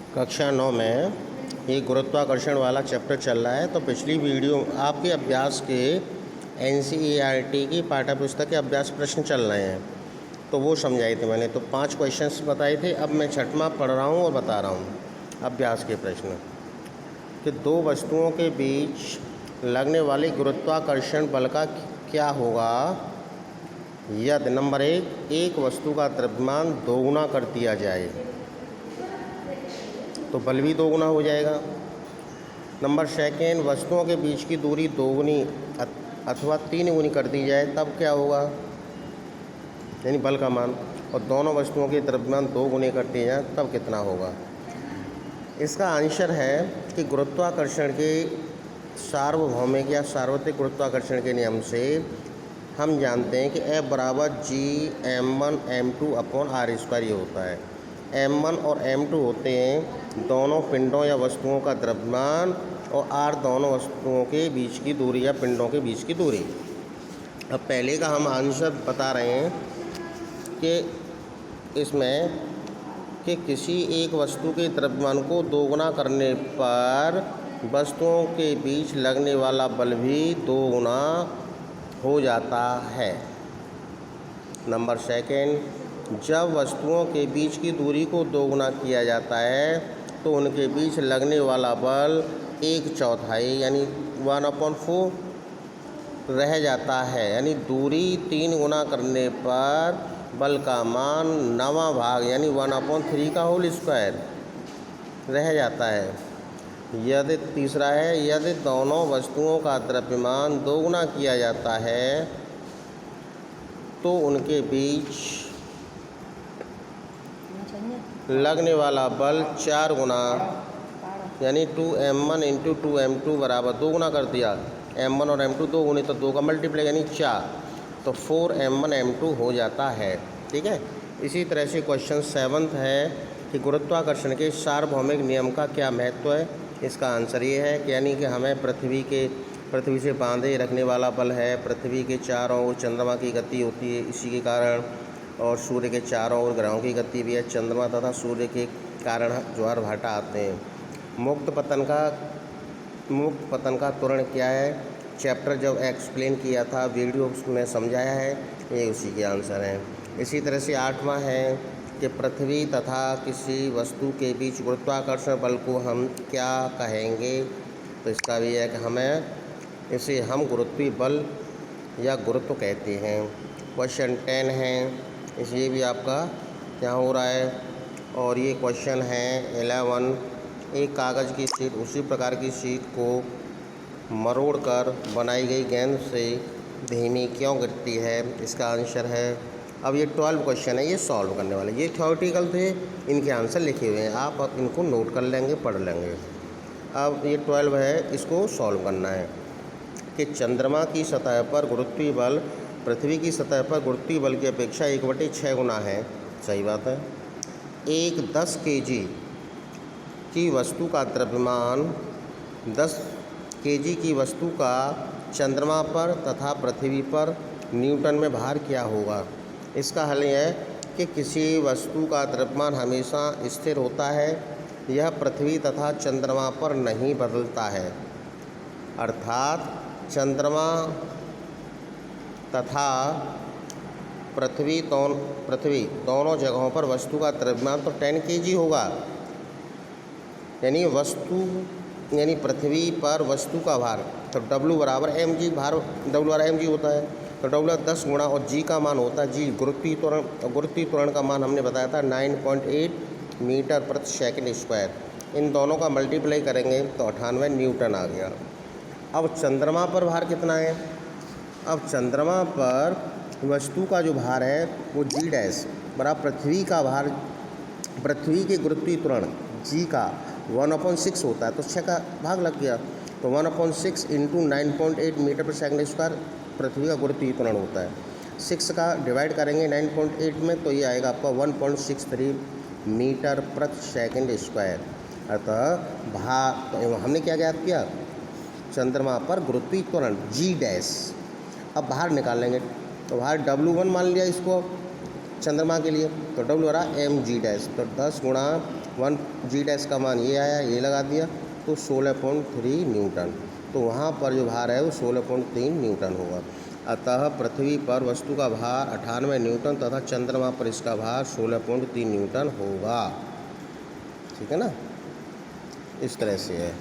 कक्षा 9 में ये गुरुत्वाकर्षण वाला चैप्टर चल रहा है। तो पिछली वीडियो आपके अभ्यास के NCERT की पाठ्य पुस्तक के अभ्यास प्रश्न चल रहे हैं, तो वो समझाए थे मैंने। तो 5 क्वेश्चंस बताए थे। अब मैं 6वां पढ़ रहा हूँ और बता रहा हूँ अभ्यास के प्रश्न कि दो वस्तुओं के बीच लगने वाले गुरुत्वाकर्षण बल का क्या होगा यदि नंबर 1 एक वस्तु का द्रव्यमान दोगुना कर दिया जाए, तो बल भी दोगुना हो जाएगा। नंबर 2 वस्तुओं के बीच की दूरी दोगुनी अथवा 3 गुनी कर दी जाए, तब क्या होगा, यानी बल का मान। और दोनों वस्तुओं के द्रव्यमान 2 गुने कर दिए जाए, तब कितना होगा। इसका आंसर है कि गुरुत्वाकर्षण के सार्वभौमिक या सार्वत्रिक गुरुत्वाकर्षण के नियम से हम जानते हैं कि F बराबर G(m1 m2 अपॉन r²) ये होता है। m1 और m2 होते हैं दोनों पिंडों या वस्तुओं का द्रव्यमान, और r दोनों वस्तुओं के बीच की दूरी या पिंडों के बीच की दूरी। अब पहले का हम आंसर बता रहे हैं कि इसमें कि किसी एक वस्तु के द्रव्यमान को दोगुना करने पर वस्तुओं के बीच लगने वाला बल भी दोगुना हो जाता है। नंबर 2 जब वस्तुओं के बीच की दूरी को दोगुना किया जाता है तो उनके बीच लगने वाला बल 1/4 यानी 1/4 रह जाता है, यानी दूरी 3 गुना करने पर बल का मान 9वां भाग यानी 1/3 का होल स्क्वायर रह जाता है। यदि तीसरा है, यदि दोनों वस्तुओं का द्रव्यमान दोगुना किया जाता है तो उनके बीच लगने वाला बल 4 गुना यानी 2m1 × 2m2 बराबर 2 गुना कर दिया। m1 और m2 2 गुने, तो 2 का मल्टीप्लाई यानी 4, तो 4m1 m2 हो जाता है। ठीक है। इसी तरह से क्वेश्चन 7 है कि गुरुत्वाकर्षण के सार्वभौमिक नियम का क्या महत्व है। इसका आंसर ये है कि यानी कि हमें पृथ्वी से बांधे रखने वाला बल है। पृथ्वी के चारों ओर चंद्रमा की गति होती है इसी के कारण, और सूर्य के चारों ओर ग्रहों की गति भी है। चंद्रमा तथा सूर्य के कारण ज्वार भाटा आते हैं। मुक्त पतन का त्वरण क्या है, चैप्टर जब एक्सप्लेन किया था वीडियो में समझाया है, ये उसी के आंसर हैं। इसी तरह से 8वां है कि पृथ्वी तथा किसी वस्तु के बीच गुरुत्वाकर्षण बल को हम क्या कहेंगे। तो इसका भी है कि इसे हम गुरुत्वीय बल या गुरुत्व कहते हैं। क्वेश्चन 10 है, ये भी आपका यहाँ हो रहा है। और ये क्वेश्चन है 11, एक कागज़ की शीट उसी प्रकार की शीट को मरोड़कर बनाई गई गेंद से धीमी क्यों गिरती है। इसका आंसर है, अब ये 12 क्वेश्चन है, ये सॉल्व करने वाले। ये थ्योरेटिकल थे, इनके आंसर लिखे हुए हैं, आप अब इनको नोट कर लेंगे, पढ़ लेंगे। अब ये 12 है, इसको सॉल्व करना है कि चंद्रमा की सतह पर गुरुत्वीय बल पृथ्वी की सतह पर गुरुत्वीय बल की अपेक्षा 1/6 गुना है। सही बात है। एक 10 kg की वस्तु का द्रव्यमान 10 kg की वस्तु का चंद्रमा पर तथा पृथ्वी पर न्यूटन में भार क्या होगा। इसका हल यह है कि किसी वस्तु का द्रव्यमान हमेशा स्थिर होता है, यह पृथ्वी तथा चंद्रमा पर नहीं बदलता है। अर्थात चंद्रमा तथा पृथ्वी दोनों जगहों पर वस्तु का द्रव्यमान तो 10 kg होगा, यानी पृथ्वी पर वस्तु का भार, तो W बराबर mg, भार W बराबर mg होता है, तो W 10 गुणा और g का मान होता है g, गुरुत्वीय त्वरण का मान हमने बताया था 9.8 मीटर प्रति सेकंड स्क्वायर। इन दोनों का मल्टीप्लाई करेंगे तो 98 न्यूटन आ गया। अब चंद्रमा पर भार कितना है। अब चंद्रमा पर वस्तु का जो भार है वो g डैश बराबर पृथ्वी का भार, पृथ्वी के गुरुत्वीय त्वरण g का 1/6 होता है, तो 6 का भाग लग गया, तो 1/6 × 9.8 मीटर प्रति सेकंड स्क्वायर पृथ्वी का गुरुत्वीय त्वरण होता है। 6 का डिवाइड करेंगे 9.8 में, तो ये आएगा आपका 1.63 मीटर प्रति सेकंड स्क्वायर। अतः भार हमने क्या ज्ञात किया, चंद्रमा पर गुरुत्वीय त्वरण g डैश। अब भार निकाल लेंगे, तो भार W1 मान लिया इसको, चंद्रमा के लिए तो डब्ल्यू आ रहा एम जी डैश, तो 10 गुणा 1 जी डैश का मान ये आया, ये लगा दिया तो 16.3 न्यूटन। तो वहाँ पर जो भार है वो 16.3 न्यूटन होगा। अतः पृथ्वी पर वस्तु का भार 98 न्यूटन तथा चंद्रमा पर इसका भार 16.3 न्यूटन होगा। ठीक है ना, इस तरह से है।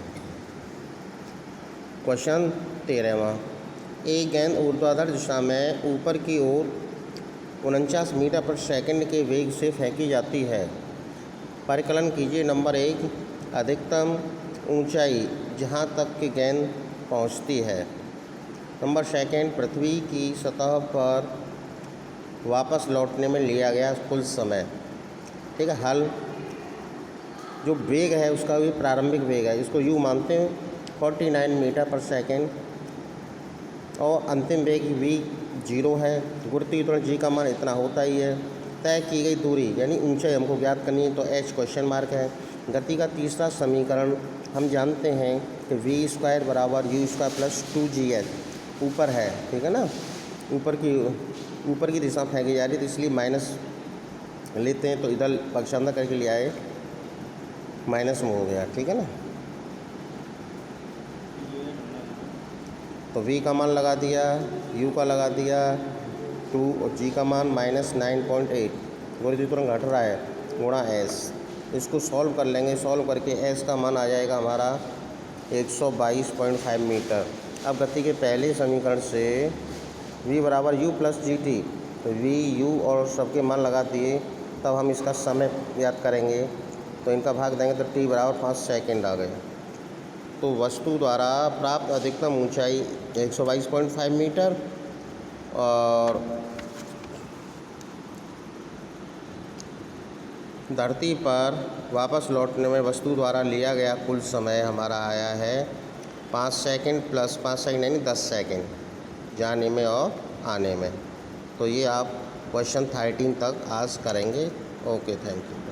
क्वेश्चन 13वां, एक गेंद ऊर्ध्वाधर दिशा में ऊपर की ओर 49 मीटर पर सेकंड के वेग से फेंकी जाती है। परिकलन कीजिए। नंबर 1, अधिकतम ऊंचाई जहां तक कि गेंद पहुंचती है। नंबर 2, पृथ्वी की सतह पर वापस लौटने में लिया गया कुल समय। ठीक है, हल जो वेग है उसका भी प्रारंभिक वेग है, इसको यू मानते हैं 49 मीटर पर सेकेंड, और अंतिम वेग v 0 है। गुरुत्वीय त्वरण g का मान इतना होता ही है। तय की गई दूरी यानी ऊंचाई हमको ज्ञात करनी है तो h क्वेश्चन मार्क है। गति का तीसरा समीकरण हम जानते हैं कि v² बराबर u² प्लस 2gh ऊपर है। ठीक है ना, ऊपर की दिशा फेंकी जा रही है तो इसलिए माइनस लेते हैं, तो इधर पक्षांतर करके ले आए, माइनस में हो गया। ठीक है ना, तो v का मान लगा दिया, u का लगा दिया 2 और g का मान -9.8, गुरुत्वीय त्वरण घट रहा है, गुणा s। इसको सॉल्व कर लेंगे, सॉल्व करके s का मान आ जाएगा हमारा 122.5 मीटर। अब गति के पहले समीकरण से v बराबर u प्लस जी टी, तो v u और सबके मान लगा दिए, तब हम इसका समय याद करेंगे तो इनका भाग देंगे तो t बराबर 5 सेकेंड आ गए। तो वस्तु द्वारा प्राप्त अधिकतम ऊंचाई 122.5 मीटर और धरती पर वापस लौटने में वस्तु द्वारा लिया गया कुल समय हमारा आया है 5 सेकेंड प्लस 5 सेकेंड यानी 10 सेकेंड जाने में और आने में। तो ये आप क्वेश्चन 13 तक आज करेंगे। Okay, thank you.